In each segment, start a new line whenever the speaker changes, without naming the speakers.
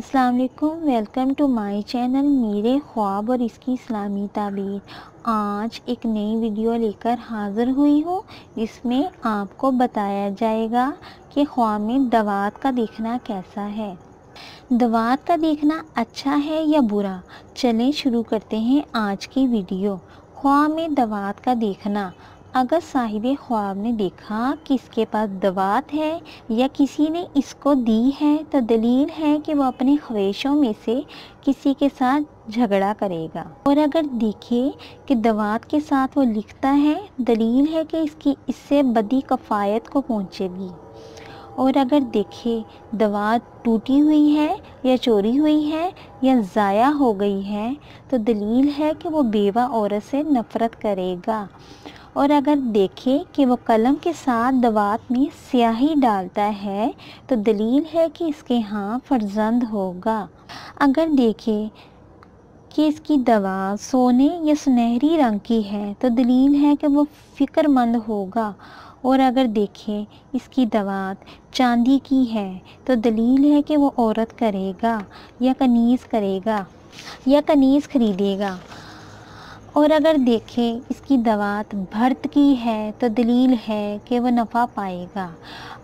अस्सलाम वालेकुम, welcome to my channel मेरे ख्वाब और इसकी इस्लामी ताबीर। आज एक नई वीडियो लेकर हाज़िर हुई हूँ। इसमें आपको बताया जाएगा कि ख्वाब में दवात का देखना कैसा है। दवात का देखना अच्छा है या बुरा, चलें शुरू करते हैं आज की वीडियो। ख्वाब में दवात का देखना। अगर साहिबे ख्वाब ने देखा कि इसके पास दवात है या किसी ने इसको दी है तो दलील है कि वो अपने ख्वाहिशों में से किसी के साथ झगड़ा करेगा। और अगर देखे कि दवात के साथ वो लिखता है, दलील है कि इससे बदी कफ़ायत को पहुँचेगी। और अगर देखे दवात टूटी हुई है या चोरी हुई है या ज़ाया हो गई है तो दलील है कि वो बेवा औरत से नफ़रत करेगा। और अगर देखे कि वो कलम के साथ दवात में स्याही डालता है तो दलील है कि इसके यहाँ फर्जंद होगा। अगर देखे कि इसकी दवा सोने या सुनहरी रंग की है तो दलील है कि वो फ़िक्रमंद होगा। और अगर देखें इसकी दवात चांदी की है तो दलील है कि वो औरत करेगा या कनीज़ खरीदेगा। और अगर देखें इसकी दवात भर्त की है तो दलील है कि वह नफ़ा पाएगा।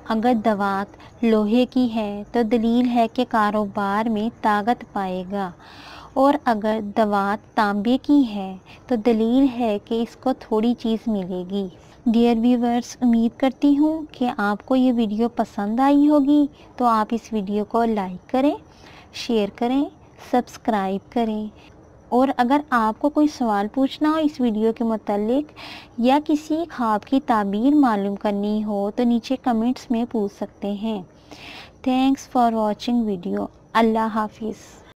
अगर दवात लोहे की है तो दलील है कि कारोबार में ताकत पाएगा। और अगर दवात तांबे की है तो दलील है कि इसको थोड़ी चीज़ मिलेगी। डियर व्यूवर्स, उम्मीद करती हूँ कि आपको ये वीडियो पसंद आई होगी, तो आप इस वीडियो को लाइक करें, शेयर करें, सब्सक्राइब करें। और अगर आपको कोई सवाल पूछना हो इस वीडियो के मुतालिक या किसी ख्वाब की ताबीर मालूम करनी हो तो नीचे कमेंट्स में पूछ सकते हैं। Thanks for watching video. अल्लाह हाफिज़।